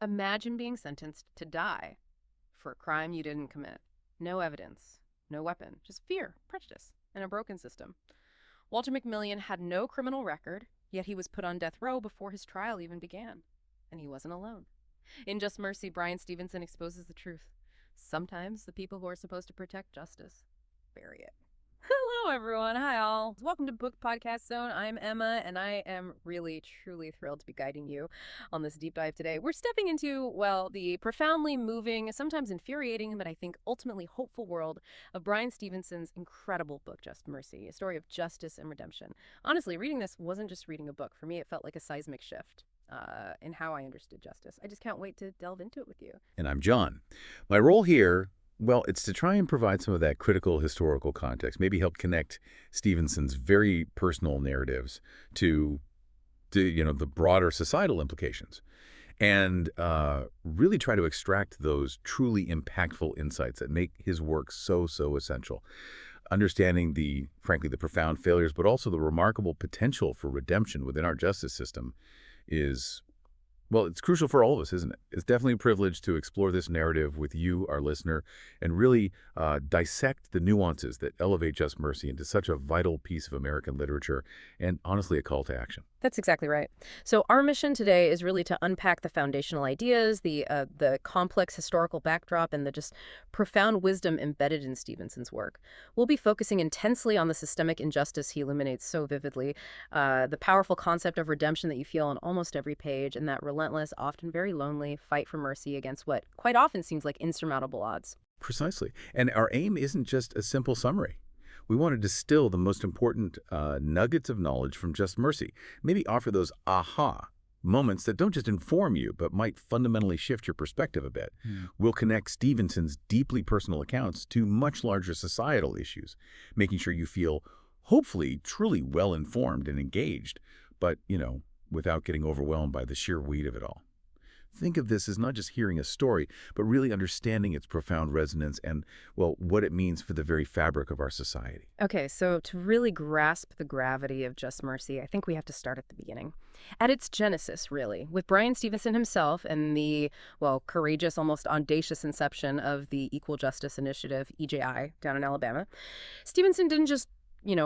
Imagine being sentenced to die for a crime you didn't commit. No evidence, no weapon, just fear, prejudice, and a broken system. Walter McMillian had no criminal record, yet he was put on death row before his trial even began. And he wasn't alone. In Just Mercy, Bryan Stevenson exposes the truth. Sometimes the people who are supposed to protect justice bury it. Hello, everyone. Hi, all. Welcome to Book Podcast Zone. I'm Emma, and I am really, truly thrilled to be guiding you on this deep dive today. We're stepping into, well, the profoundly moving, sometimes infuriating, but I think ultimately hopeful world of Bryan Stevenson's incredible book, Just Mercy, a story of justice and redemption. Honestly, reading this wasn't just reading a book. For me, it felt like a seismic shift in how I understood justice. I just can't wait to delve into it with you. And I'm John. My role here, well, it's to try and provide some of that critical historical context, maybe help connect Stevenson's very personal narratives to the broader societal implications, and really try to extract those truly impactful insights that make his work so essential. Understanding frankly, the profound failures, but also the remarkable potential for redemption within our justice system is, well, it's crucial for all of us, isn't it? It's definitely a privilege to explore this narrative with you, our listener, and really dissect the nuances that elevate Just Mercy into such a vital piece of American literature and, honestly, a call to action. That's exactly right. So our mission today is really to unpack the foundational ideas, the complex historical backdrop, and the just profound wisdom embedded in Stevenson's work. We'll be focusing intensely on the systemic injustice he illuminates so vividly, the powerful concept of redemption that you feel on almost every page, and that relentless, often very lonely, fight for mercy against what quite often seems like insurmountable odds. Precisely. And our aim isn't just a simple summary. We want to distill the most important nuggets of knowledge from Just Mercy, maybe offer those aha moments that don't just inform you, but might fundamentally shift your perspective a bit. We'll connect Stevenson's deeply personal accounts to much larger societal issues, making sure you feel, hopefully, truly well-informed and engaged, but, without getting overwhelmed by the sheer weight of it all. Think of this as not just hearing a story, but really understanding its profound resonance and, well, what it means for the very fabric of our society. Okay, so to really grasp the gravity of Just Mercy, I think we have to start at the beginning. At its genesis, really, with Bryan Stevenson himself and the, well, courageous, almost audacious inception of the Equal Justice Initiative, EJI, down in Alabama, Stevenson didn't just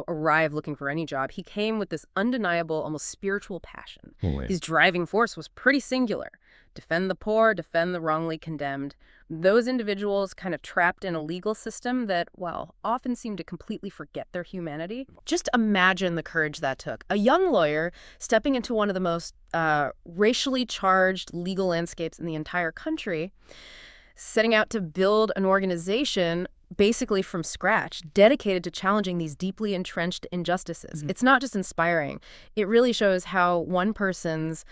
arrive looking for any job. He came with this undeniable, almost spiritual passion. His driving force was pretty singular. Defend the poor, defend the wrongly condemned. Those individuals kind of trapped in a legal system that, well, often seem to completely forget their humanity. Just imagine the courage that took. A young lawyer stepping into one of the most racially charged legal landscapes in the entire country, setting out to build an organization basically from scratch, dedicated to challenging these deeply entrenched injustices. It's not just inspiring. It really shows how one person's,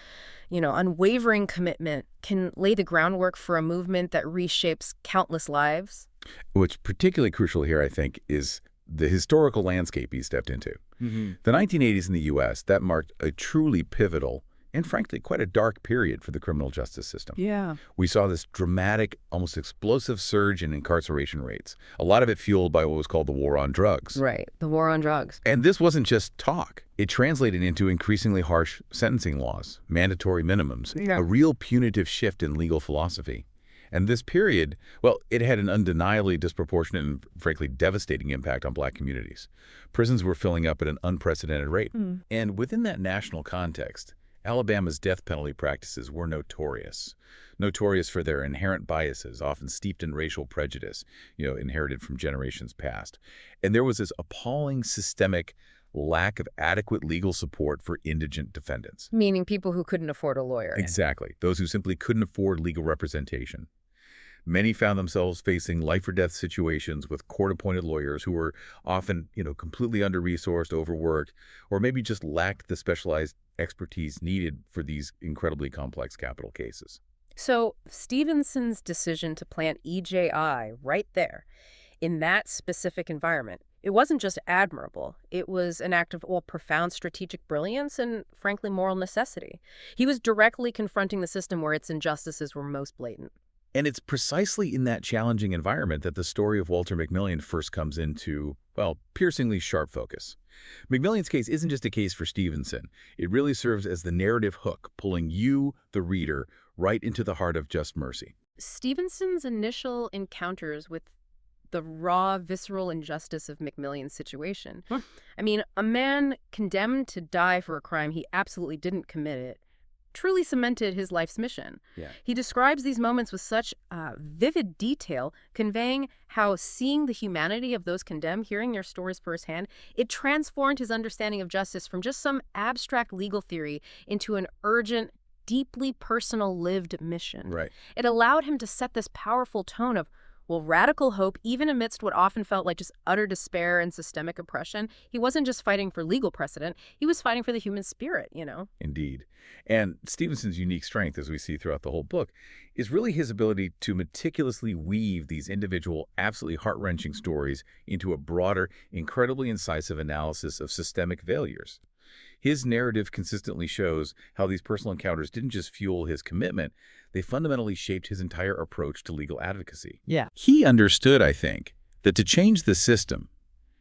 unwavering commitment can lay the groundwork for a movement that reshapes countless lives. What's particularly crucial here, I think, is the historical landscape he stepped into. The 1980s in the U.S., that marked a truly pivotal and frankly, quite a dark period for the criminal justice system. Yeah. We saw this dramatic, almost explosive surge in incarceration rates, a lot of it fueled by what was called the war on drugs. Right, the war on drugs. And this wasn't just talk. It translated into increasingly harsh sentencing laws, mandatory minimums, a real punitive shift in legal philosophy. And this period, well, it had an undeniably disproportionate and frankly devastating impact on Black communities. Prisons were filling up at an unprecedented rate. And within that national context, Alabama's death penalty practices were notorious for their inherent biases, often steeped in racial prejudice, inherited from generations past. And there was this appalling systemic lack of adequate legal support for indigent defendants. Meaning people who couldn't afford a lawyer. Exactly. Those who simply couldn't afford legal representation. Many found themselves facing life-or-death situations with court-appointed lawyers who were often, completely under-resourced, overworked, or maybe just lacked the specialized expertise needed for these incredibly complex capital cases. So Stevenson's decision to plant EJI right there in that specific environment, it wasn't just admirable. It was an act of profound strategic brilliance and, frankly, moral necessity. He was directly confronting the system where its injustices were most blatant. And it's precisely in that challenging environment that the story of Walter McMillian first comes into, well, piercingly sharp focus. McMillian's case isn't just a case for Stevenson. It really serves as the narrative hook, pulling you, the reader, right into the heart of just mercy. Stevenson's initial encounters with the raw, visceral injustice of McMillian's situation. Huh. I mean, a man condemned to die for a crime he absolutely didn't commit it truly cemented his life's mission. Yeah. He describes these moments with such vivid detail, conveying how seeing the humanity of those condemned, hearing their stories firsthand, it transformed his understanding of justice from just some abstract legal theory into an urgent, deeply personal lived mission. Right. It allowed him to set this powerful tone of, well, radical hope, even amidst what often felt like just utter despair and systemic oppression. He wasn't just fighting for legal precedent, he was fighting for the human spirit, you know? Indeed. And Stevenson's unique strength, as we see throughout the whole book, is really his ability to meticulously weave these individual, absolutely heart-wrenching stories into a broader, incredibly incisive analysis of systemic failures. His narrative consistently shows how these personal encounters didn't just fuel his commitment, they fundamentally shaped his entire approach to legal advocacy. Yeah. He understood, I think, that to change the system,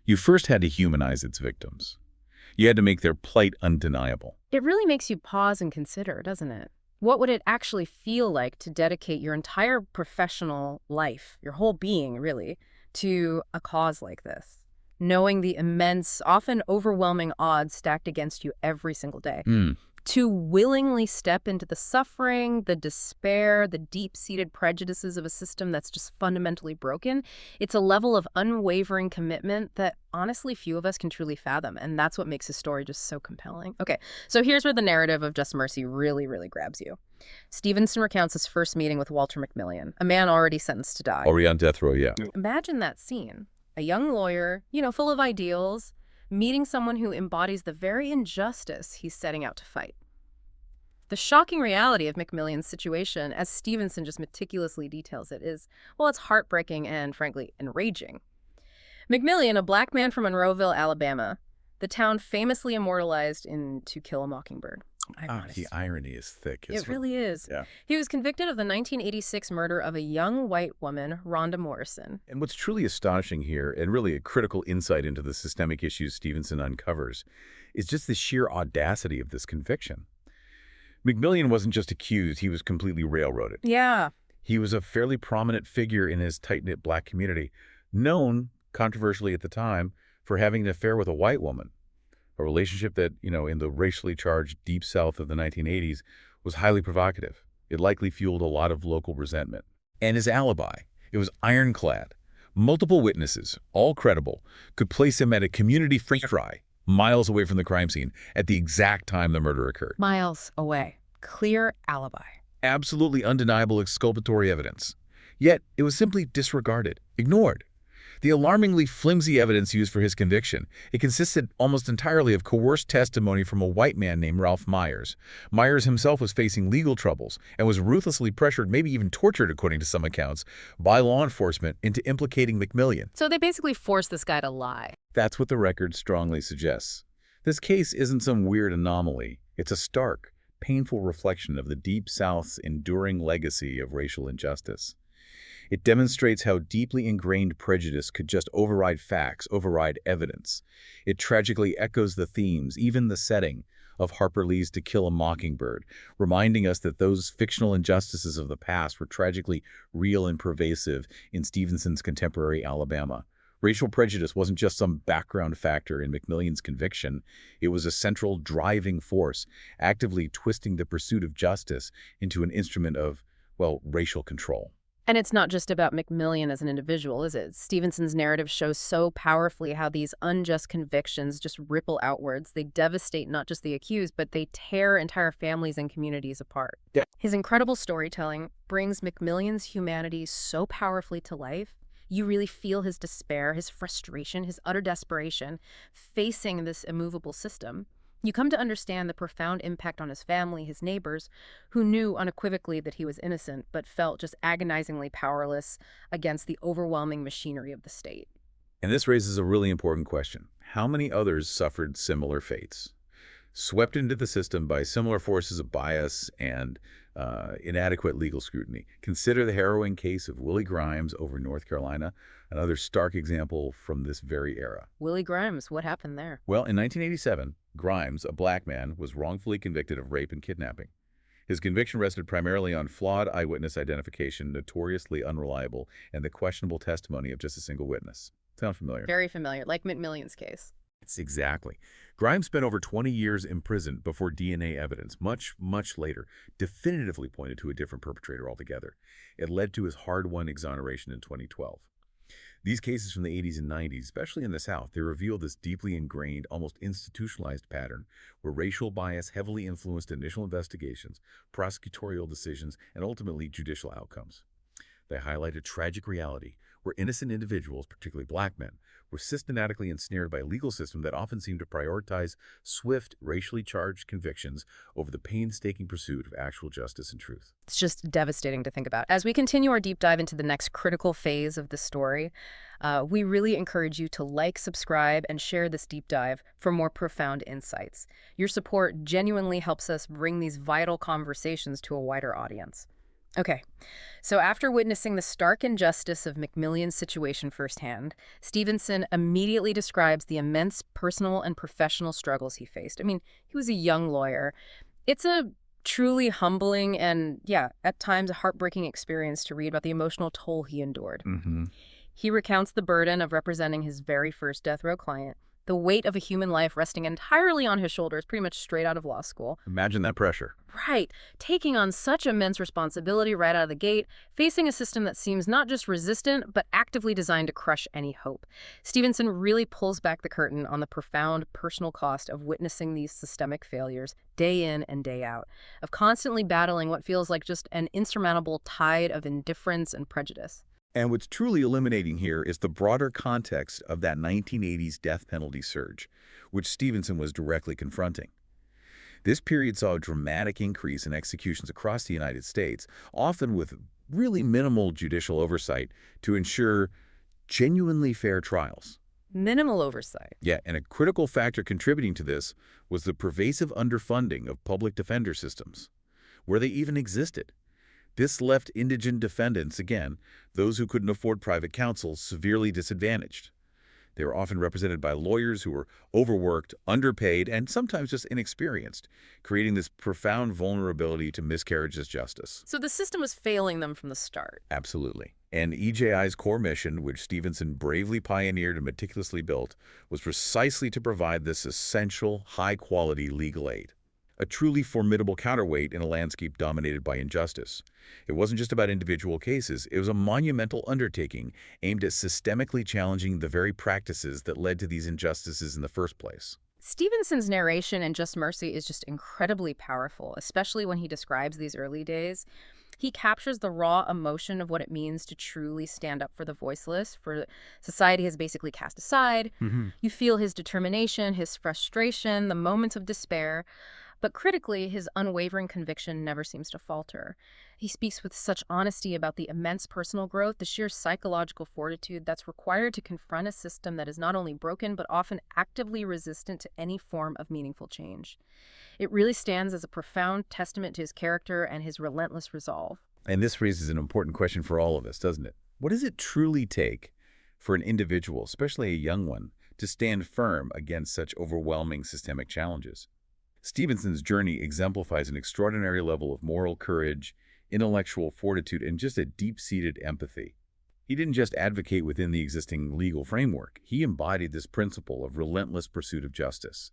you first had to humanize its victims. You had to make their plight undeniable. It really makes you pause and consider, doesn't it? What would it actually feel like to dedicate your entire professional life, your whole being, really, to a cause like this? Knowing the immense, often overwhelming odds stacked against you every single day. To willingly step into the suffering, the despair, the deep-seated prejudices of a system that's just fundamentally broken, it's a level of unwavering commitment that honestly few of us can truly fathom, and that's what makes his story just so compelling. Okay, so here's where the narrative of Just Mercy really, really grabs you. Stevenson recounts his first meeting with Walter McMillian, a man already sentenced to die. Already on death row, yeah. Imagine that scene. A young lawyer, full of ideals, meeting someone who embodies the very injustice he's setting out to fight. The shocking reality of McMillian's situation, as Stevenson just meticulously details it, is, well, it's heartbreaking and, frankly, enraging. McMillian, a black man from Monroeville, Alabama, the town famously immortalized in To Kill a Mockingbird. The irony is thick. It really is. Yeah. He was convicted of the 1986 murder of a young white woman, Rhonda Morrison. And what's truly astonishing here, and really a critical insight into the systemic issues Stevenson uncovers, is just the sheer audacity of this conviction. McMillian wasn't just accused, he was completely railroaded. Yeah. He was a fairly prominent figure in his tight-knit black community, known, controversially at the time, for having an affair with a white woman. A relationship that, in the racially charged Deep South of the 1980s was highly provocative. It likely fueled a lot of local resentment. And his alibi, it was ironclad. Multiple witnesses, all credible, could place him at a community free fry, miles away from the crime scene, at the exact time the murder occurred. Miles away. Clear alibi. Absolutely undeniable exculpatory evidence. Yet, it was simply disregarded, ignored. The alarmingly flimsy evidence used for his conviction, it consisted almost entirely of coerced testimony from a white man named Ralph Myers. Myers himself was facing legal troubles and was ruthlessly pressured, maybe even tortured according to some accounts, by law enforcement into implicating McMillian. So they basically forced this guy to lie. That's what the record strongly suggests. This case isn't some weird anomaly. It's a stark, painful reflection of the Deep South's enduring legacy of racial injustice. It demonstrates how deeply ingrained prejudice could just override facts, override evidence. It tragically echoes the themes, even the setting, of Harper Lee's To Kill a Mockingbird, reminding us that those fictional injustices of the past were tragically real and pervasive in Stevenson's contemporary Alabama. Racial prejudice wasn't just some background factor in McMillian's conviction. It was a central driving force, actively twisting the pursuit of justice into an instrument of, racial control. And it's not just about McMillian as an individual, is it? Stevenson's narrative shows so powerfully how these unjust convictions just ripple outwards. They devastate not just the accused, but they tear entire families and communities apart. Yeah. His incredible storytelling brings McMillian's humanity so powerfully to life. You really feel his despair, his frustration, his utter desperation facing this immovable system. You come to understand the profound impact on his family, his neighbors, who knew unequivocally that he was innocent, but felt just agonizingly powerless against the overwhelming machinery of the state. And this raises a really important question. How many others suffered similar fates? Swept into the system by similar forces of bias and inadequate legal scrutiny. Consider the harrowing case of Willie Grimes over North Carolina, another stark example from this very era. Willie Grimes, what happened there? Well, in 1987, Grimes, a black man, was wrongfully convicted of rape and kidnapping. His conviction rested primarily on flawed eyewitness identification, notoriously unreliable, and the questionable testimony of just a single witness. Sound familiar? Very familiar, like McMillian's case. It's exactly. Grimes spent over 20 years in prison before DNA evidence, much later, definitively pointed to a different perpetrator altogether. It led to his hard-won exoneration in 2012. These cases from the 80s and 90s, especially in the South, they reveal this deeply ingrained, almost institutionalized pattern where racial bias heavily influenced initial investigations, prosecutorial decisions, and ultimately judicial outcomes. They highlight a tragic reality where innocent individuals, particularly black men, were systematically ensnared by a legal system that often seemed to prioritize swift, racially charged convictions over the painstaking pursuit of actual justice and truth. It's just devastating to think about. As we continue our deep dive into the next critical phase of the story, we really encourage you to like, subscribe, and share this deep dive for more profound insights. Your support genuinely helps us bring these vital conversations to a wider audience. Okay, so after witnessing the stark injustice of McMillian's situation firsthand, Stevenson immediately describes the immense personal and professional struggles he faced. I mean, he was a young lawyer. It's a truly humbling and, yeah, at times a heartbreaking experience to read about the emotional toll he endured. He recounts the burden of representing his very first death row client, the weight of a human life resting entirely on his shoulders, pretty much straight out of law school. Imagine that pressure. Right. Taking on such immense responsibility right out of the gate, facing a system that seems not just resistant, but actively designed to crush any hope. Stevenson really pulls back the curtain on the profound personal cost of witnessing these systemic failures day in and day out, of constantly battling what feels like just an insurmountable tide of indifference and prejudice. And what's truly illuminating here is the broader context of that 1980s death penalty surge, which Stevenson was directly confronting. This period saw a dramatic increase in executions across the United States, often with really minimal judicial oversight to ensure genuinely fair trials. Minimal oversight. Yeah, and a critical factor contributing to this was the pervasive underfunding of public defender systems, where they even existed. This left indigent defendants, again, those who couldn't afford private counsel, severely disadvantaged. They were often represented by lawyers who were overworked, underpaid, and sometimes just inexperienced, creating this profound vulnerability to miscarriages of justice. So the system was failing them from the start. Absolutely. And EJI's core mission, which Stevenson bravely pioneered and meticulously built, was precisely to provide this essential, high-quality legal aid. A truly formidable counterweight in a landscape dominated by injustice. It wasn't just about individual cases, it was a monumental undertaking aimed at systemically challenging the very practices that led to these injustices in the first place. Stevenson's narration in Just Mercy is just incredibly powerful, especially when he describes these early days. He captures the raw emotion of what it means to truly stand up for the voiceless, for society has basically cast aside. You feel his determination, his frustration, the moments of despair. But critically, his unwavering conviction never seems to falter. He speaks with such honesty about the immense personal growth, the sheer psychological fortitude that's required to confront a system that is not only broken, but often actively resistant to any form of meaningful change. It really stands as a profound testament to his character and his relentless resolve. And this raises an important question for all of us, doesn't it? What does it truly take for an individual, especially a young one, to stand firm against such overwhelming systemic challenges? Stevenson's journey exemplifies an extraordinary level of moral courage, intellectual fortitude, and just a deep-seated empathy. He didn't just advocate within the existing legal framework. He embodied this principle of relentless pursuit of justice,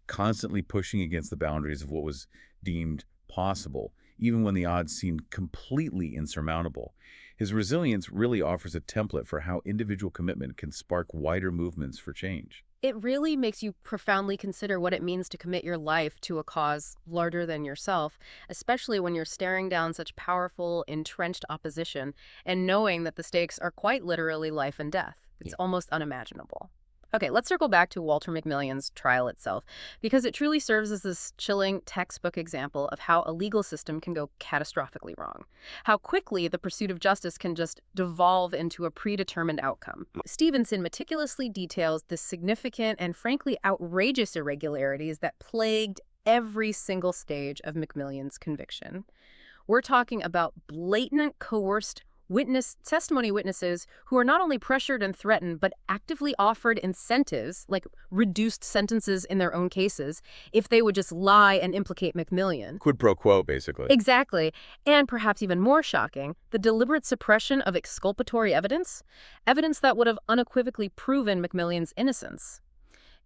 constantly pushing against the boundaries of what was deemed possible, even when the odds seemed completely insurmountable. His resilience really offers a template for how individual commitment can spark wider movements for change. It really makes you profoundly consider what it means to commit your life to a cause larger than yourself, especially when you're staring down such powerful, entrenched opposition and knowing that the stakes are quite literally life and death. It's almost unimaginable. Okay, let's circle back to Walter McMillian's trial itself, because it truly serves as this chilling textbook example of how a legal system can go catastrophically wrong, how quickly the pursuit of justice can just devolve into a predetermined outcome. Stevenson meticulously details the significant and frankly outrageous irregularities that plagued every single stage of McMillian's conviction. We're talking about blatant, coerced testimony witnesses who are not only pressured and threatened, but actively offered incentives, like reduced sentences in their own cases, if they would just lie and implicate McMillian. Quid pro quo, basically. Exactly. And perhaps even more shocking, the deliberate suppression of exculpatory evidence, evidence that would have unequivocally proven McMillian's innocence.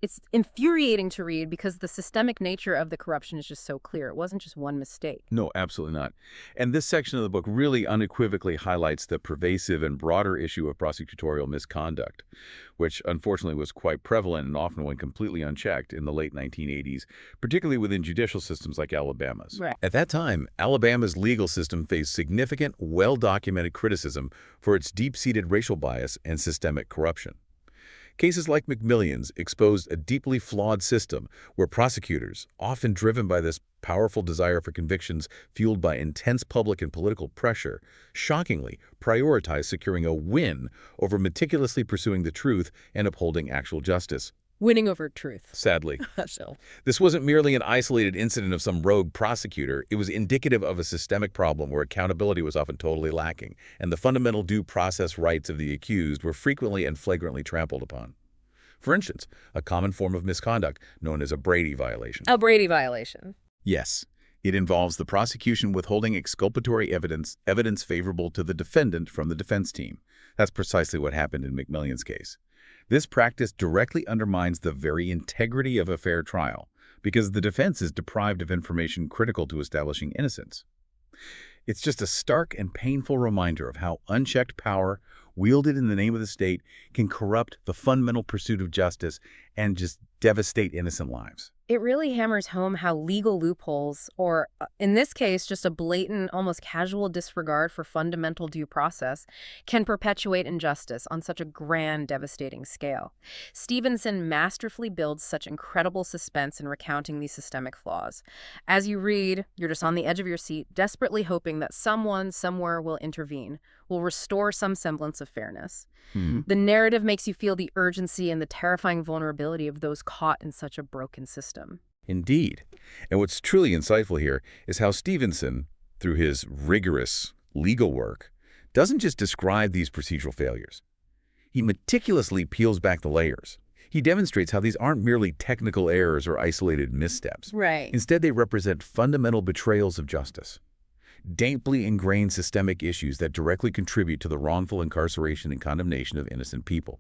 It's infuriating to read because the systemic nature of the corruption is just so clear. It wasn't just one mistake. No, absolutely not. And this section of the book really unequivocally highlights the pervasive and broader issue of prosecutorial misconduct, which unfortunately was quite prevalent and often went completely unchecked in the late 1980s, particularly within judicial systems like Alabama's. Right. At that time, Alabama's legal system faced significant, well-documented criticism for its deep-seated racial bias and systemic corruption. Cases like McMillian's exposed a deeply flawed system where prosecutors, often driven by this powerful desire for convictions fueled by intense public and political pressure, shockingly prioritized securing a win over meticulously pursuing the truth and upholding actual justice. Winning over truth. Sadly. So. This wasn't merely an isolated incident of some rogue prosecutor. It was indicative of a systemic problem where accountability was often totally lacking, and the fundamental due process rights of the accused were frequently and flagrantly trampled upon. For instance, a common form of misconduct known as a Brady violation. A Brady violation. Yes, it involves the prosecution withholding exculpatory evidence favorable to the defendant from the defense team. That's precisely what happened in McMillian's case. This practice directly undermines the very integrity of a fair trial because the defense is deprived of information critical to establishing innocence. It's just a stark and painful reminder of how unchecked power, wielded in the name of the state, can corrupt the fundamental pursuit of justice and just devastate innocent lives. It really hammers home how legal loopholes, or in this case, just a blatant, almost casual disregard for fundamental due process, can perpetuate injustice on such a grand, devastating scale. Stevenson masterfully builds such incredible suspense in recounting these systemic flaws. As you read, you're just on the edge of your seat, desperately hoping that someone, somewhere will intervene, will restore some semblance of fairness. The narrative makes you feel the urgency and the terrifying vulnerability of those caught in such a broken system. Indeed. And what's truly insightful here is how Stevenson, through his rigorous legal work, doesn't just describe these procedural failures. He meticulously peels back the layers. He demonstrates how these aren't merely technical errors or isolated missteps. Right. Instead, they represent fundamental betrayals of justice, deeply ingrained systemic issues that directly contribute to the wrongful incarceration and condemnation of innocent people.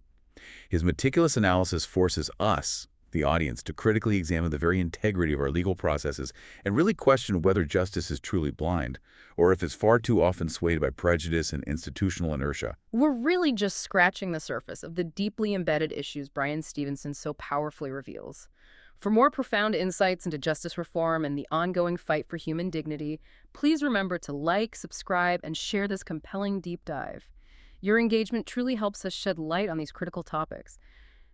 His meticulous analysis forces us, the audience, to critically examine the very integrity of our legal processes and really question whether justice is truly blind, or if it's far too often swayed by prejudice and institutional inertia. We're really just scratching the surface of the deeply embedded issues Bryan Stevenson so powerfully reveals. For more profound insights into justice reform and the ongoing fight for human dignity, please remember to like, subscribe, and share this compelling deep dive. Your engagement truly helps us shed light on these critical topics.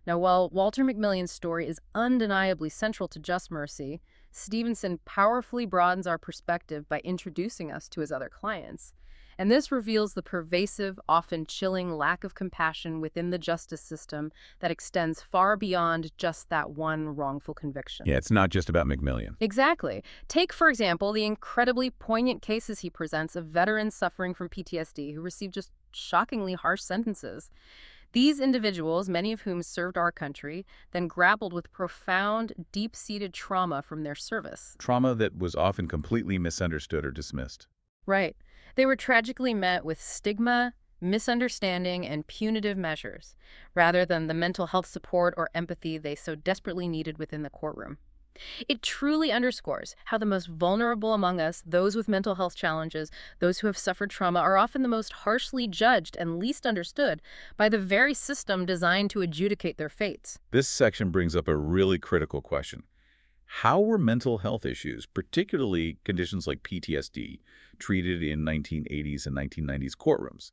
Now, while Walter McMillian's story is undeniably central to Just Mercy, Stevenson powerfully broadens our perspective by introducing us to his other clients. And this reveals the pervasive, often chilling lack of compassion within the justice system that extends far beyond just that one wrongful conviction. Yeah, it's not just about McMillian. Exactly. Take, for example, the incredibly poignant cases he presents of veterans suffering from PTSD who received just shockingly harsh sentences. These individuals, many of whom served our country, then grappled with profound, deep-seated trauma from their service. Trauma that was often completely misunderstood or dismissed. Right. They were tragically met with stigma, misunderstanding, and punitive measures, rather than the mental health support or empathy they so desperately needed within the courtroom. It truly underscores how the most vulnerable among us, those with mental health challenges, those who have suffered trauma, are often the most harshly judged and least understood by the very system designed to adjudicate their fates. This section brings up a really critical question. How were mental health issues, particularly conditions like PTSD, treated in 1980s and 1990s courtrooms?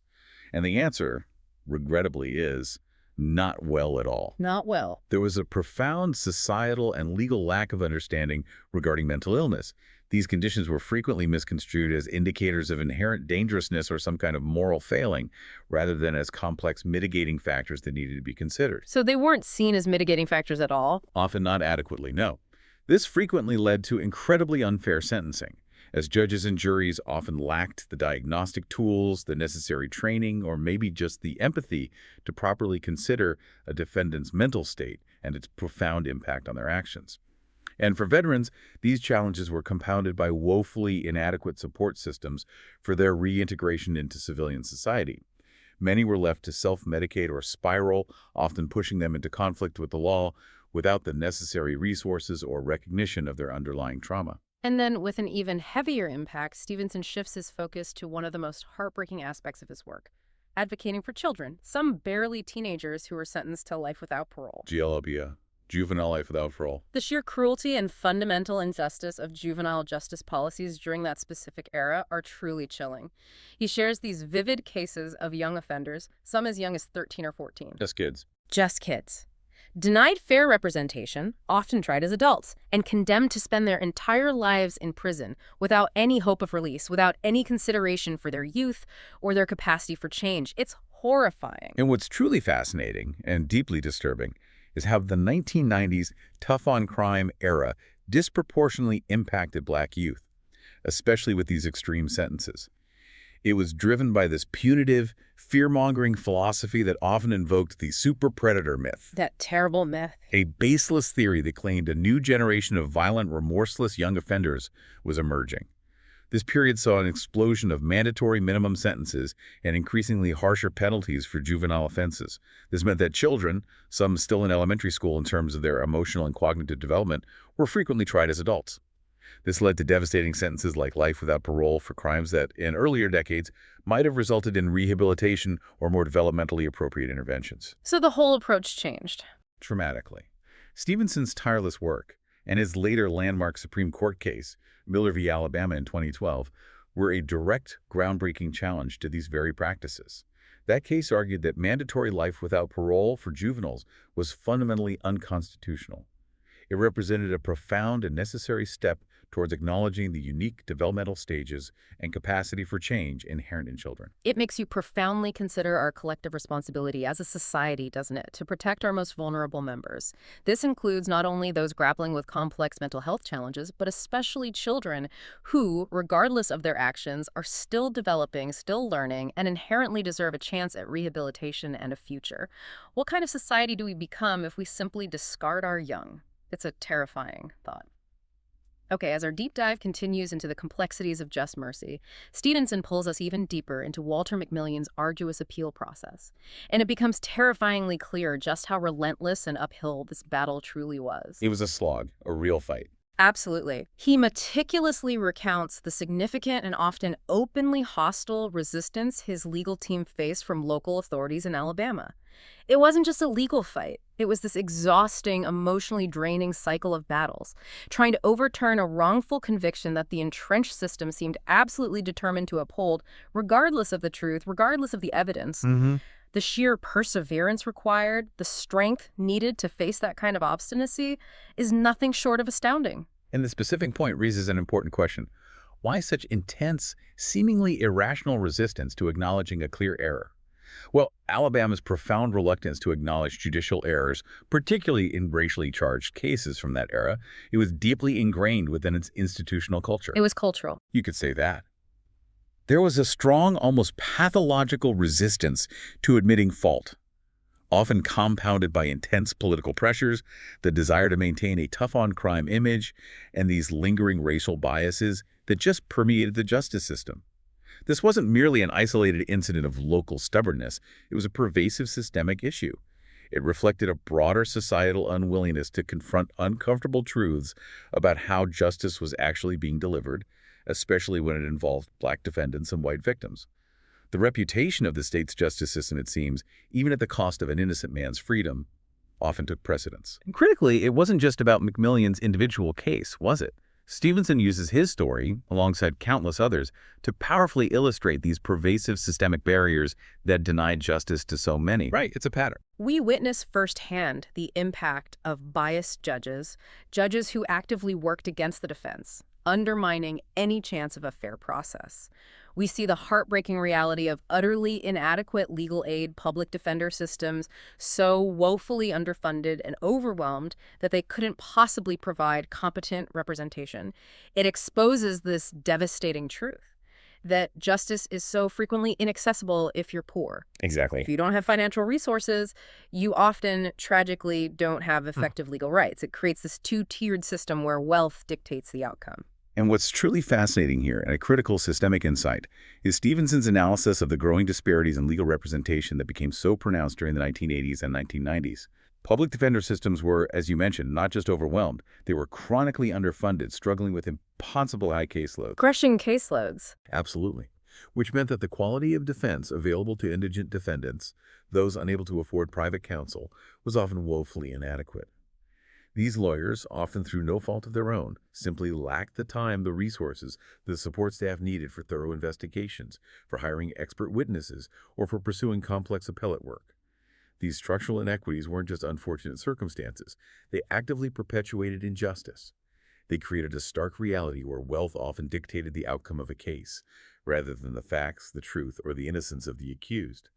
And the answer, regrettably, is not well at all. Not well. There was a profound societal and legal lack of understanding regarding mental illness. These conditions were frequently misconstrued as indicators of inherent dangerousness or some kind of moral failing, rather than as complex mitigating factors that needed to be considered. So they weren't seen as mitigating factors at all? Often not adequately, no. This frequently led to incredibly unfair sentencing. as judges and juries often lacked the diagnostic tools, the necessary training, or maybe just the empathy to properly consider a defendant's mental state and its profound impact on their actions. And for veterans, these challenges were compounded by woefully inadequate support systems for their reintegration into civilian society. Many were left to self-medicate or spiral, often pushing them into conflict with the law without the necessary resources or recognition of their underlying trauma. And then, with an even heavier impact, Stevenson shifts his focus to one of the most heartbreaking aspects of his work, advocating for children, some barely teenagers who were sentenced to life without parole. GLLB, juvenile life without parole. The sheer cruelty and fundamental injustice of juvenile justice policies during that specific era are truly chilling. He shares these vivid cases of young offenders, some as young as 13 or 14. Just kids. Just kids. Denied fair representation, often tried as adults, and condemned to spend their entire lives in prison without any hope of release, without any consideration for their youth or their capacity for change. It's horrifying. And what's truly fascinating and deeply disturbing is how the 1990s tough-on-crime era disproportionately impacted Black youth, especially with these extreme sentences. It was driven by this punitive, fear-mongering philosophy that often invoked the super-predator myth. That terrible myth. A baseless theory that claimed a new generation of violent, remorseless young offenders was emerging. This period saw an explosion of mandatory minimum sentences and increasingly harsher penalties for juvenile offenses. This meant that children, some still in elementary school in terms of their emotional and cognitive development, were frequently tried as adults. This led to devastating sentences like life without parole for crimes that, in earlier decades, might have resulted in rehabilitation or more developmentally appropriate interventions. So the whole approach changed. Dramatically. Stevenson's tireless work and his later landmark Supreme Court case, Miller v. Alabama in 2012, were a direct, groundbreaking challenge to these very practices. That case argued that mandatory life without parole for juveniles was fundamentally unconstitutional. It represented a profound and necessary step towards acknowledging the unique developmental stages and capacity for change inherent in children. It makes you profoundly consider our collective responsibility as a society, doesn't it, to protect our most vulnerable members. This includes not only those grappling with complex mental health challenges, but especially children who, regardless of their actions, are still developing, still learning, and inherently deserve a chance at rehabilitation and a future. What kind of society do we become if we simply discard our young? It's a terrifying thought. Okay, as our deep dive continues into the complexities of just mercy, Stevenson pulls us even deeper into Walter McMillian's arduous appeal process, and it becomes terrifyingly clear just how relentless and uphill this battle truly was. It was a slog, a real fight. Absolutely. He meticulously recounts the significant and often openly hostile resistance his legal team faced from local authorities in Alabama. It wasn't just a legal fight. It was this exhausting, emotionally draining cycle of battles, trying to overturn a wrongful conviction that the entrenched system seemed absolutely determined to uphold, regardless of the truth, regardless of the evidence. The sheer perseverance required, the strength needed to face that kind of obstinacy is nothing short of astounding. And the specific point raises an important question. Why such intense, seemingly irrational resistance to acknowledging a clear error? Well, Alabama's profound reluctance to acknowledge judicial errors, particularly in racially charged cases from that era, it was deeply ingrained within its institutional culture. It was cultural. You could say that. There was a strong, almost pathological resistance to admitting fault, often compounded by intense political pressures, the desire to maintain a tough-on-crime image, and these lingering racial biases that just permeated the justice system. This wasn't merely an isolated incident of local stubbornness. It was a pervasive systemic issue. It reflected a broader societal unwillingness to confront uncomfortable truths about how justice was actually being delivered, especially when it involved Black defendants and white victims. The reputation of the state's justice system, it seems, even at the cost of an innocent man's freedom, often took precedence. And critically, it wasn't just about McMillian's individual case, was it? Stevenson uses his story, alongside countless others, to powerfully illustrate these pervasive systemic barriers that denied justice to so many. Right, it's a pattern. We witness firsthand the impact of biased judges who actively worked against the defense, undermining any chance of a fair process. We see the heartbreaking reality of utterly inadequate legal aid public defender systems, so woefully underfunded and overwhelmed that they couldn't possibly provide competent representation. It exposes this devastating truth that justice is so frequently inaccessible if you're poor. If Exactly. you don't have financial resources, you often tragically don't have effective legal rights. It creates this two-tiered system where wealth dictates the outcome. And what's truly fascinating here, and a critical systemic insight, is Stevenson's analysis of the growing disparities in legal representation that became so pronounced during the 1980s and 1990s. Public defender systems were, as you mentioned, not just overwhelmed, they were chronically underfunded, struggling with impossible high caseloads. Crushing caseloads. Absolutely. Which meant that the quality of defense available to indigent defendants, those unable to afford private counsel, was often woefully inadequate. These lawyers, often through no fault of their own, simply lacked the time, the resources, the support staff needed for thorough investigations, for hiring expert witnesses, or for pursuing complex appellate work. These structural inequities weren't just unfortunate circumstances. They actively perpetuated injustice. They created a stark reality where wealth often dictated the outcome of a case, rather than the facts, the truth, or the innocence of the accused.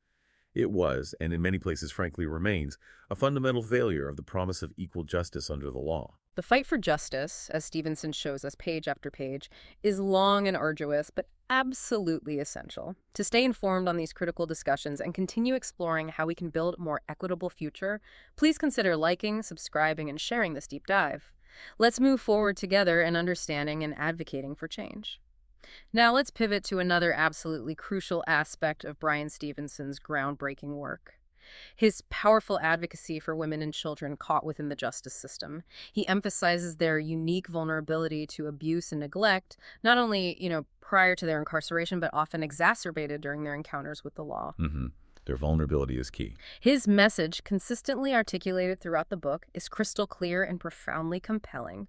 It was, and in many places frankly remains, a fundamental failure of the promise of equal justice under the law. The fight for justice, as Stevenson shows us page after page, is long and arduous, but absolutely essential. To stay informed on these critical discussions and continue exploring how we can build a more equitable future, please consider liking, subscribing, and sharing this deep dive. Let's move forward together in understanding and advocating for change. Now let's pivot to another absolutely crucial aspect of Bryan Stevenson's groundbreaking work. His powerful advocacy for women and children caught within the justice system. He emphasizes their unique vulnerability to abuse and neglect, not only, prior to their incarceration, but often exacerbated during their encounters with the law. Their vulnerability is key. His message, consistently articulated throughout the book, is crystal clear and profoundly compelling.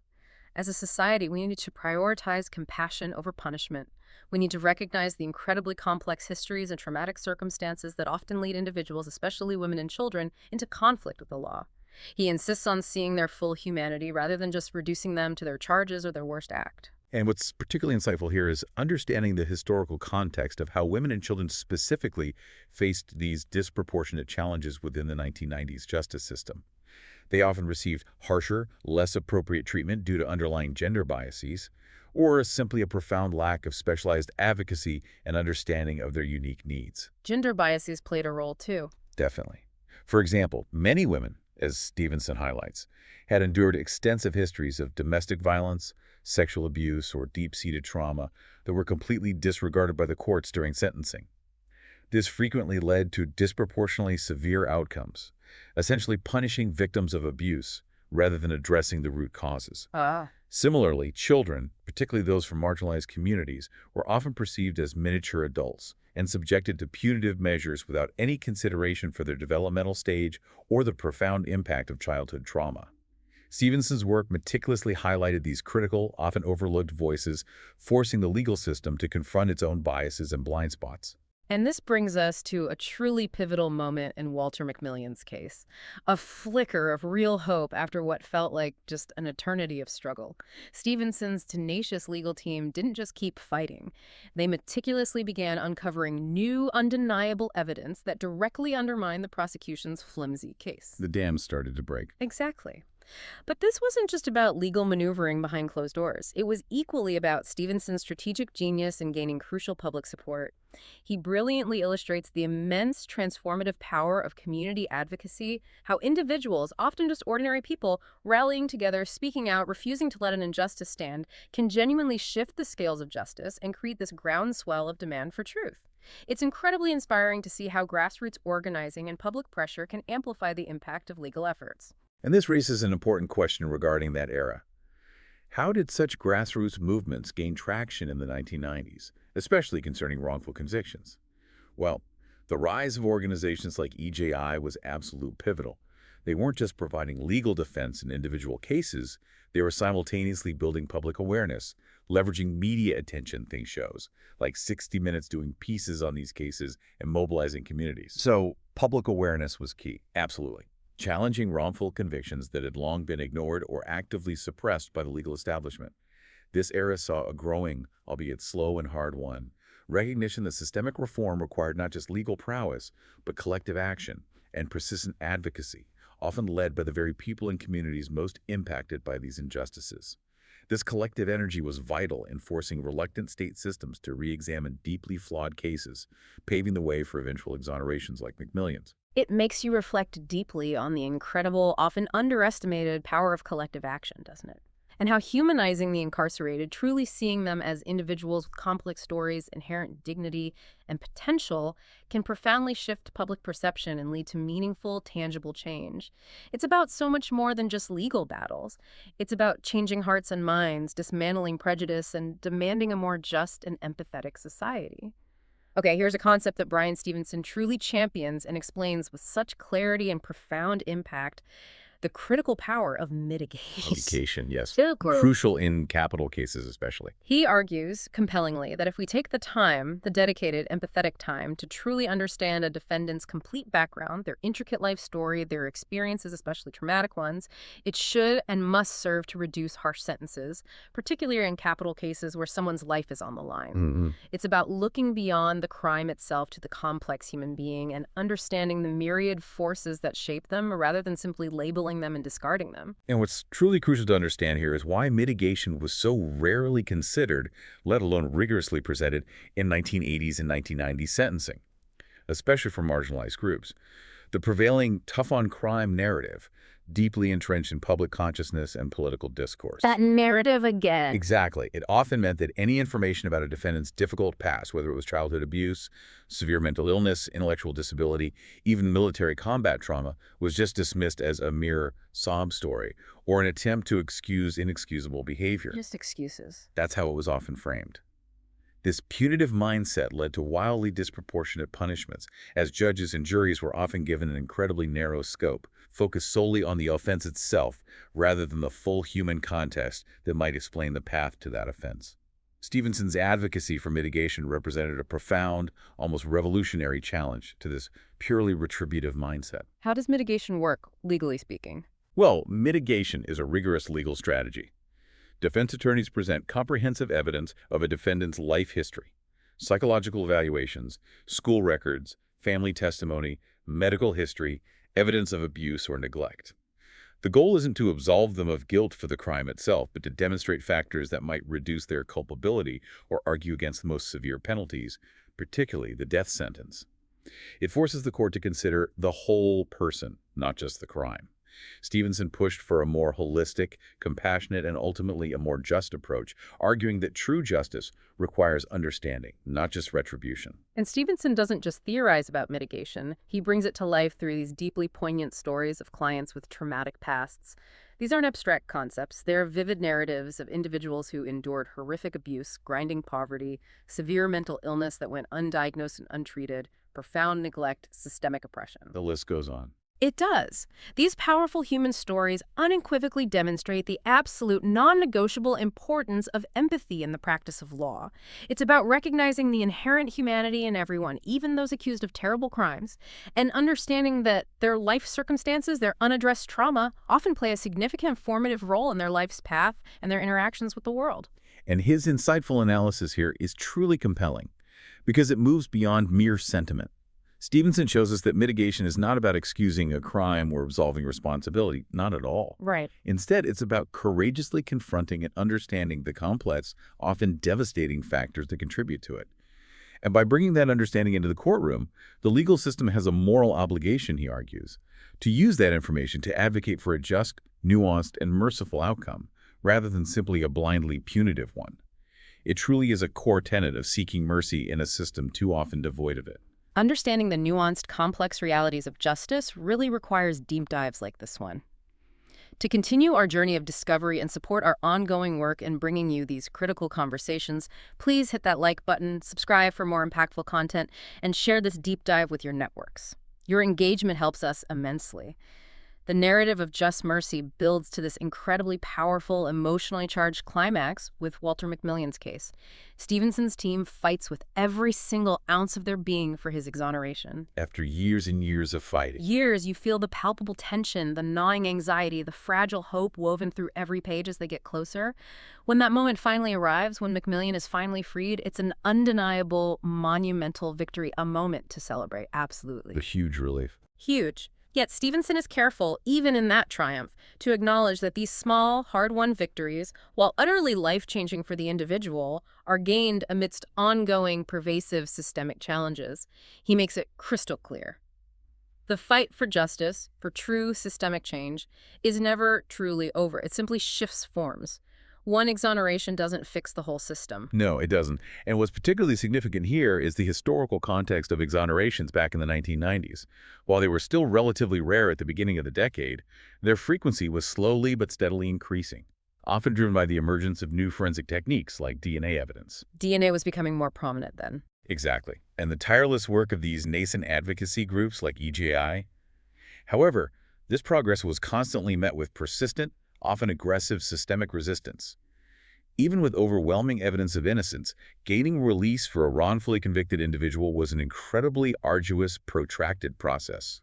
As a society, we need to prioritize compassion over punishment. We need to recognize the incredibly complex histories and traumatic circumstances that often lead individuals, especially women and children, into conflict with the law. He insists on seeing their full humanity rather than just reducing them to their charges or their worst act. And what's particularly insightful here is understanding the historical context of how women and children specifically faced these disproportionate challenges within the 1990s justice system. They often received harsher, less appropriate treatment due to underlying gender biases, or simply a profound lack of specialized advocacy and understanding of their unique needs. Gender biases played a role, too. Definitely. For example, many women, as Stevenson highlights, had endured extensive histories of domestic violence, sexual abuse, or deep-seated trauma that were completely disregarded by the courts during sentencing. This frequently led to disproportionately severe outcomes, essentially punishing victims of abuse rather than addressing the root causes. Similarly, children, particularly those from marginalized communities, were often perceived as miniature adults and subjected to punitive measures without any consideration for their developmental stage or the profound impact of childhood trauma. Stevenson's work meticulously highlighted these critical, often overlooked voices, forcing the legal system to confront its own biases and blind spots. And this brings us to a truly pivotal moment in Walter McMillian's case, a flicker of real hope after what felt like just an eternity of struggle. Stevenson's tenacious legal team didn't just keep fighting. They meticulously began uncovering new, undeniable evidence that directly undermined the prosecution's flimsy case. The dam started to break. Exactly. But this wasn't just about legal maneuvering behind closed doors. It was equally about Stevenson's strategic genius in gaining crucial public support. He brilliantly illustrates the immense transformative power of community advocacy, how individuals, often just ordinary people, rallying together, speaking out, refusing to let an injustice stand, can genuinely shift the scales of justice and create this groundswell of demand for truth. It's incredibly inspiring to see how grassroots organizing and public pressure can amplify the impact of legal efforts. And this raises an important question regarding that era. How did such grassroots movements gain traction in the 1990s, especially concerning wrongful convictions? Well, the rise of organizations like EJI was absolutely pivotal. They weren't just providing legal defense in individual cases, they were simultaneously building public awareness, leveraging media attention, things shows, like 60 Minutes doing pieces on these cases and mobilizing communities. So public awareness was key. Absolutely. Challenging wrongful convictions that had long been ignored or actively suppressed by the legal establishment. This era saw a growing, albeit slow and hard-won, recognition that systemic reform required not just legal prowess, but collective action and persistent advocacy, often led by the very people and communities most impacted by these injustices. This collective energy was vital in forcing reluctant state systems to re-examine deeply flawed cases, paving the way for eventual exonerations like McMillian's. It makes you reflect deeply on the incredible, often underestimated power of collective action, doesn't it? And how humanizing the incarcerated, truly seeing them as individuals with complex stories, inherent dignity, and potential, can profoundly shift public perception and lead to meaningful, tangible change. It's about so much more than just legal battles. It's about changing hearts and minds, dismantling prejudice, and demanding a more just and empathetic society. Okay, here's a concept that Bryan Stevenson truly champions and explains with such clarity and profound impact: the critical power of mitigation. Mitigation, yes. So Crucial in capital cases especially. He argues compellingly that if we take the time, the dedicated, empathetic time, to truly understand a defendant's complete background, their intricate life story, their experiences, especially traumatic ones, it should and must serve to reduce harsh sentences, particularly in capital cases where someone's life is on the line. It's about looking beyond the crime itself to the complex human being and understanding the myriad forces that shape them rather than simply labeling them and discarding them. And what's truly crucial to understand here is why mitigation was so rarely considered, let alone rigorously presented, in 1980s and 1990s sentencing, especially for marginalized groups. The prevailing tough-on-crime narrative, deeply entrenched in public consciousness and political discourse. That narrative again. Exactly. It often meant that any information about a defendant's difficult past, whether it was childhood abuse, severe mental illness, intellectual disability, even military combat trauma, was just dismissed as a mere sob story or an attempt to excuse inexcusable behavior. Just excuses. That's how it was often framed. This punitive mindset led to wildly disproportionate punishments, as judges and juries were often given an incredibly narrow scope, focused solely on the offense itself rather than the full human context that might explain the path to that offense. Stevenson's advocacy for mitigation represented a profound, almost revolutionary challenge to this purely retributive mindset. How does mitigation work, legally speaking? Well, mitigation is a rigorous legal strategy. Defense attorneys present comprehensive evidence of a defendant's life history, psychological evaluations, school records, family testimony, medical history, evidence of abuse or neglect. The goal isn't to absolve them of guilt for the crime itself, but to demonstrate factors that might reduce their culpability or argue against the most severe penalties, particularly the death sentence. It forces the court to consider the whole person, not just the crime. Stevenson pushed for a more holistic, compassionate, and ultimately a more just approach, arguing that true justice requires understanding, not just retribution. And Stevenson doesn't just theorize about mitigation. He brings it to life through these deeply poignant stories of clients with traumatic pasts. These aren't abstract concepts. They're vivid narratives of individuals who endured horrific abuse, grinding poverty, severe mental illness that went undiagnosed and untreated, profound neglect, systemic oppression. The list goes on. It does. These powerful human stories unequivocally demonstrate the absolute non-negotiable importance of empathy in the practice of law. It's about recognizing the inherent humanity in everyone, even those accused of terrible crimes, and understanding that their life circumstances, their unaddressed trauma, often play a significant formative role in their life's path and their interactions with the world. And his insightful analysis here is truly compelling because it moves beyond mere sentiment. Stevenson shows us that mitigation is not about excusing a crime or absolving responsibility, not at all. Right. Instead, it's about courageously confronting and understanding the complex, often devastating factors that contribute to it. And by bringing that understanding into the courtroom, the legal system has a moral obligation, he argues, to use that information to advocate for a just, nuanced, and merciful outcome, rather than simply a blindly punitive one. It truly is a core tenet of seeking mercy in a system too often devoid of it. Understanding the nuanced, complex realities of justice really requires deep dives like this one. To continue our journey of discovery and support our ongoing work in bringing you these critical conversations, please hit that like button, subscribe for more impactful content, and share this deep dive with your networks. Your engagement helps us immensely. The narrative of Just Mercy builds to this incredibly powerful, emotionally charged climax with Walter McMillian's case. Stevenson's team fights with every single ounce of their being for his exoneration. After years and years of fighting. Years, you feel the palpable tension, the gnawing anxiety, the fragile hope woven through every page as they get closer. When that moment finally arrives, when McMillian is finally freed, it's an undeniable, monumental victory, a moment to celebrate, absolutely. The huge relief. Huge. Yet Stevenson is careful, even in that triumph, to acknowledge that these small, hard-won victories, while utterly life-changing for the individual, are gained amidst ongoing, pervasive systemic challenges. He makes it crystal clear. The fight for justice, for true systemic change, is never truly over. It simply shifts forms. One exoneration doesn't fix the whole system. No, it doesn't. And what's particularly significant here is the historical context of exonerations back in the 1990s. While they were still relatively rare at the beginning of the decade, their frequency was slowly but steadily increasing, often driven by the emergence of new forensic techniques like DNA evidence. DNA was becoming more prominent then. Exactly. And the tireless work of these nascent advocacy groups like EJI. However, this progress was constantly met with persistent, often aggressive systemic resistance. Even with overwhelming evidence of innocence, gaining release for a wrongfully convicted individual was an incredibly arduous, protracted process.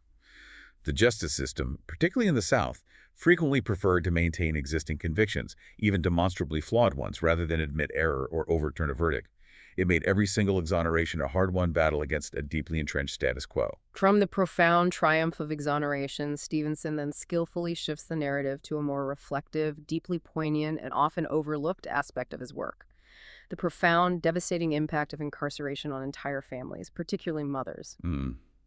The justice system, particularly in the South, frequently preferred to maintain existing convictions, even demonstrably flawed ones, rather than admit error or overturn a verdict. It made every single exoneration a hard-won battle against a deeply entrenched status quo. From the profound triumph of exoneration, Stevenson then skillfully shifts the narrative to a more reflective, deeply poignant, and often overlooked aspect of his work. The profound, devastating impact of incarceration on entire families, particularly mothers.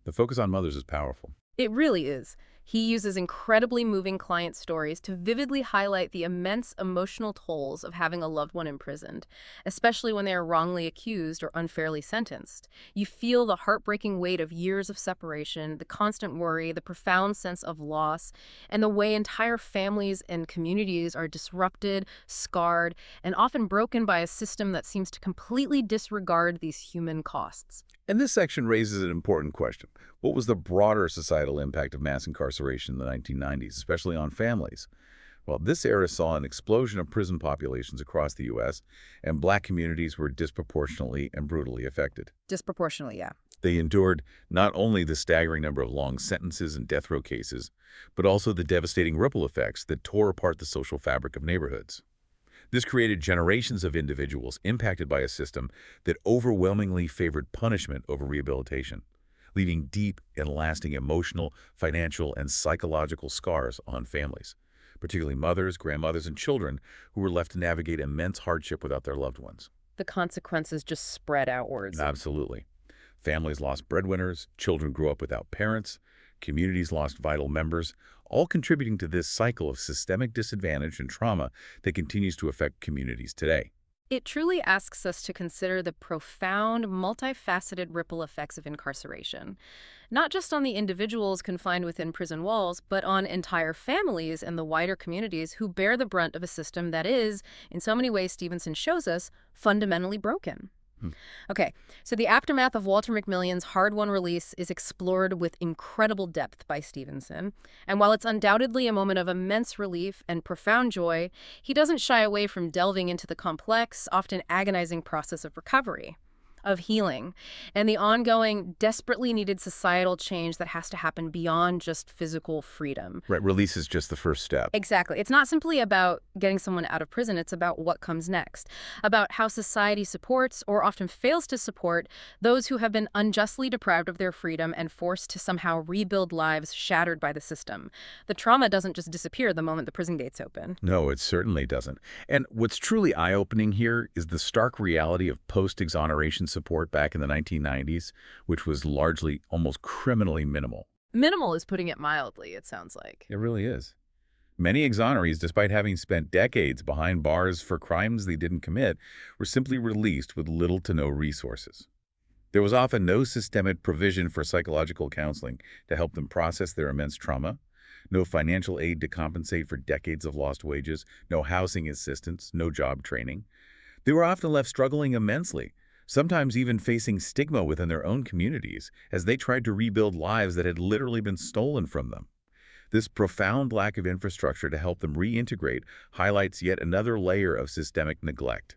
The focus on mothers is powerful. It really is. He uses incredibly moving client stories to vividly highlight the immense emotional tolls of having a loved one imprisoned, especially when they are wrongly accused or unfairly sentenced. You feel the heartbreaking weight of years of separation, the constant worry, the profound sense of loss, and the way entire families and communities are disrupted, scarred, and often broken by a system that seems to completely disregard these human costs. And this section raises an important question. What was the broader societal impact of mass incarceration in the 1990s, especially on families? Well, this era saw an explosion of prison populations across the U.S., and Black communities were disproportionately and brutally affected. Disproportionately, yeah. They endured not only the staggering number of long sentences and death row cases, but also the devastating ripple effects that tore apart the social fabric of neighborhoods. This created generations of individuals impacted by a system that overwhelmingly favored punishment over rehabilitation, leaving deep and lasting emotional, financial, and psychological scars on families, particularly mothers, grandmothers, and children who were left to navigate immense hardship without their loved ones. The consequences just spread outwards. Absolutely. Families lost breadwinners, children grew up without parents, communities lost vital members, all contributing to this cycle of systemic disadvantage and trauma that continues to affect communities today. It truly asks us to consider the profound, multifaceted ripple effects of incarceration, not just on the individuals confined within prison walls, but on entire families and the wider communities who bear the brunt of a system that is, in so many ways Stevenson shows us, fundamentally broken. Okay, so the aftermath of Walter McMillian's hard-won release is explored with incredible depth by Stevenson, and while it's undoubtedly a moment of immense relief and profound joy, he doesn't shy away from delving into the complex, often agonizing process of recovery, of healing, and the ongoing, desperately needed societal change that has to happen beyond just physical freedom. Right, release is just the first step. Exactly. It's not simply about getting someone out of prison. It's about what comes next, about how society supports, or often fails to support, those who have been unjustly deprived of their freedom and forced to somehow rebuild lives shattered by the system. The trauma doesn't just disappear the moment the prison gates open. No, it certainly doesn't. And what's truly eye-opening here is the stark reality of post-exoneration support back in the 1990s, which was largely almost criminally minimal. Minimal is putting it mildly, it sounds like. It really is. Many exonerees, despite having spent decades behind bars for crimes they didn't commit, were simply released with little to no resources. There was often no systemic provision for psychological counseling to help them process their immense trauma, no financial aid to compensate for decades of lost wages, no housing assistance, no job training. They were often left struggling immensely, sometimes even facing stigma within their own communities as they tried to rebuild lives that had literally been stolen from them. This profound lack of infrastructure to help them reintegrate highlights yet another layer of systemic neglect.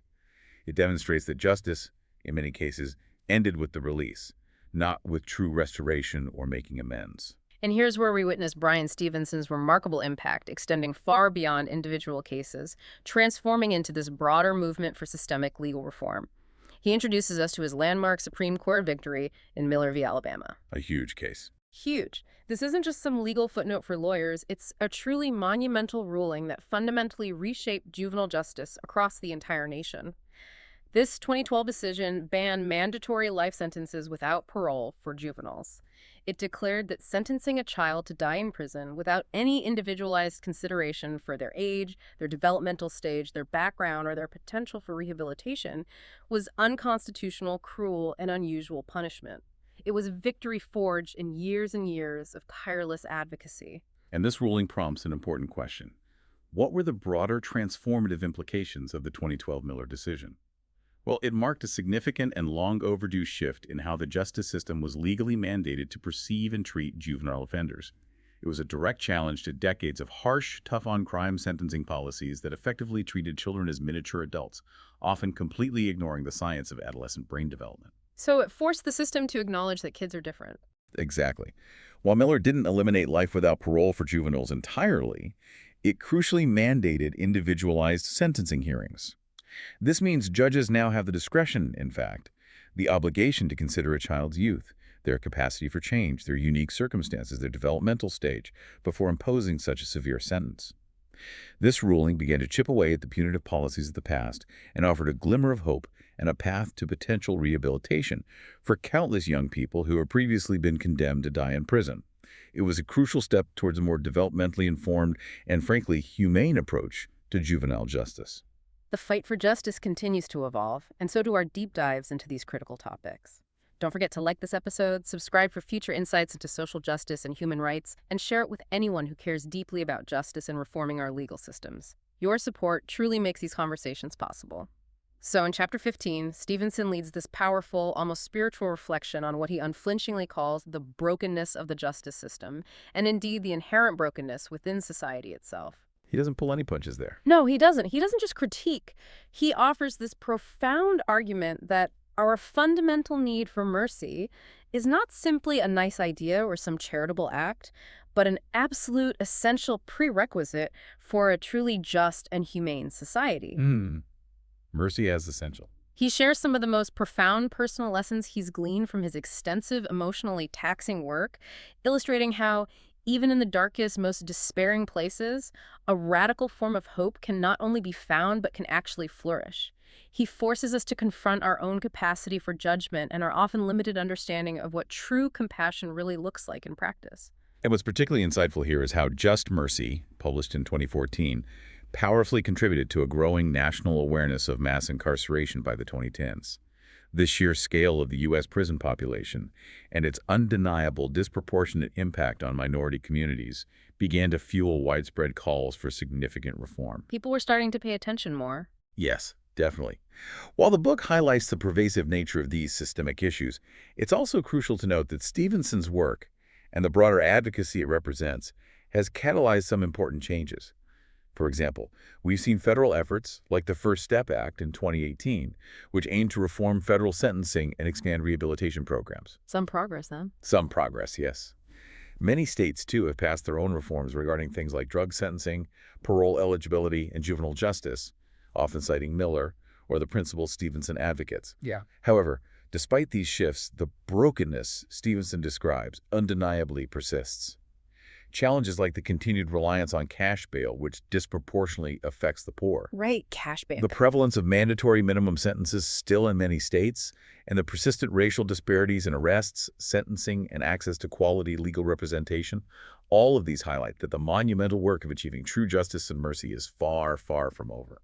It demonstrates that justice, in many cases, ended with the release, not with true restoration or making amends. And here's where we witness Bryan Stevenson's remarkable impact, extending far beyond individual cases, transforming into this broader movement for systemic legal reform. He introduces us to his landmark Supreme Court victory in Miller v. Alabama. A huge case. Huge. This isn't just some legal footnote for lawyers, it's a truly monumental ruling that fundamentally reshaped juvenile justice across the entire nation. This 2012 decision banned mandatory life sentences without parole for juveniles. It declared that sentencing a child to die in prison without any individualized consideration for their age, their developmental stage, their background, or their potential for rehabilitation was unconstitutional, cruel, and unusual punishment. It was a victory forged in years and years of tireless advocacy. And this ruling prompts an important question. What were the broader transformative implications of the 2012 Miller decision? Well, it marked a significant and long overdue shift in how the justice system was legally mandated to perceive and treat juvenile offenders. It was a direct challenge to decades of harsh, tough-on-crime sentencing policies that effectively treated children as miniature adults, often completely ignoring the science of adolescent brain development. So it forced the system to acknowledge that kids are different. Exactly. While Miller didn't eliminate life without parole for juveniles entirely, it crucially mandated individualized sentencing hearings. This means judges now have the discretion, in fact, the obligation to consider a child's youth, their capacity for change, their unique circumstances, their developmental stage, before imposing such a severe sentence. This ruling began to chip away at the punitive policies of the past and offered a glimmer of hope and a path to potential rehabilitation for countless young people who had previously been condemned to die in prison. It was a crucial step towards a more developmentally informed and, frankly, humane approach to juvenile justice. The fight for justice continues to evolve, and so do our deep dives into these critical topics. Don't forget to like this episode, subscribe for future insights into social justice and human rights, and share it with anyone who cares deeply about justice and reforming our legal systems. Your support truly makes these conversations possible. So in Chapter 15, Stevenson leads this powerful, almost spiritual reflection on what he unflinchingly calls the brokenness of the justice system, and indeed the inherent brokenness within society itself. He doesn't pull any punches there. No, he doesn't. He doesn't just critique. He offers this profound argument that our fundamental need for mercy is not simply a nice idea or some charitable act, but an absolute essential prerequisite for a truly just and humane society. Mercy as essential. He shares some of the most profound personal lessons he's gleaned from his extensive, emotionally taxing work, illustrating how, even in the darkest, most despairing places, a radical form of hope can not only be found, but can actually flourish. He forces us to confront our own capacity for judgment and our often limited understanding of what true compassion really looks like in practice. And what's particularly insightful here is how Just Mercy, published in 2014, powerfully contributed to a growing national awareness of mass incarceration by the 2010s. The sheer scale of the U.S. prison population and its undeniable disproportionate impact on minority communities began to fuel widespread calls for significant reform. People were starting to pay attention more. Yes, definitely. While the book highlights the pervasive nature of these systemic issues, it's also crucial to note that Stevenson's work and the broader advocacy it represents has catalyzed some important changes. For example, we've seen federal efforts like the First Step Act in 2018, which aimed to reform federal sentencing and expand rehabilitation programs. Some progress, then. Some progress, yes. Many states, too, have passed their own reforms regarding things like drug sentencing, parole eligibility, and juvenile justice, often citing Miller or the principal Stevenson advocates. Yeah. However, despite these shifts, the brokenness Stevenson describes undeniably persists. Challenges like the continued reliance on cash bail, which disproportionately affects the poor. Right, cash bail. The prevalence of mandatory minimum sentences still in many states, and the persistent racial disparities in arrests, sentencing, and access to quality legal representation, all of these highlight that the monumental work of achieving true justice and mercy is far, far from over.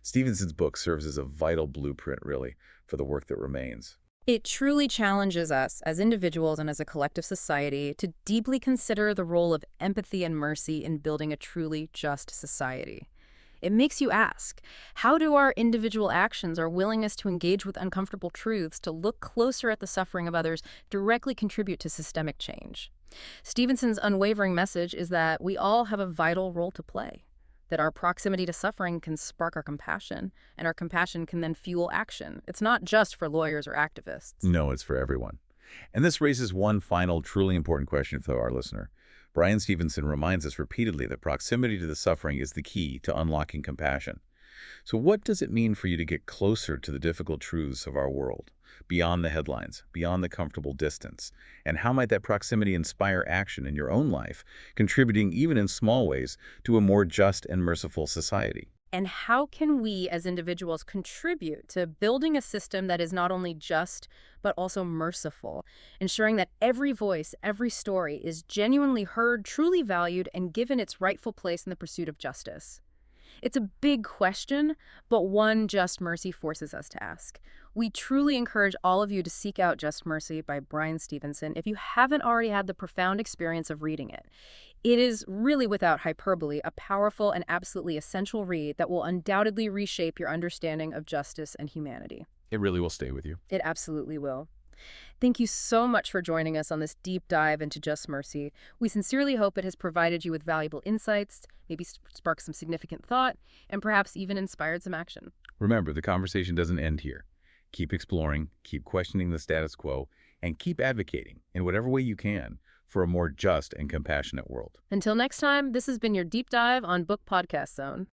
Stevenson's book serves as a vital blueprint, really, for the work that remains. It truly challenges us as individuals and as a collective society to deeply consider the role of empathy and mercy in building a truly just society. It makes you ask, how do our individual actions, our willingness to engage with uncomfortable truths, to look closer at the suffering of others, directly contribute to systemic change? Stevenson's unwavering message is that we all have a vital role to play, that our proximity to suffering can spark our compassion, and our compassion can then fuel action. It's not just for lawyers or activists. No, it's for everyone. And this raises one final, truly important question for our listener. Bryan Stevenson reminds us repeatedly that proximity to the suffering is the key to unlocking compassion. So what does it mean for you to get closer to the difficult truths of our world, beyond the headlines, beyond the comfortable distance? And how might that proximity inspire action in your own life, contributing even in small ways to a more just and merciful society? And how can we as individuals contribute to building a system that is not only just, but also merciful, ensuring that every voice, every story is genuinely heard, truly valued, and given its rightful place in the pursuit of justice? It's a big question, but one Just Mercy forces us to ask. We truly encourage all of you to seek out Just Mercy by Bryan Stevenson if you haven't already had the profound experience of reading it. It is really, without hyperbole, a powerful and absolutely essential read that will undoubtedly reshape your understanding of justice and humanity. It really will stay with you. It absolutely will. Thank you so much for joining us on this deep dive into Just Mercy. We sincerely hope it has provided you with valuable insights, maybe sparked some significant thought, and perhaps even inspired some action. Remember, the conversation doesn't end here. Keep exploring, keep questioning the status quo, and keep advocating, in whatever way you can, for a more just and compassionate world. Until next time, this has been your deep dive on Book Podcast Zone.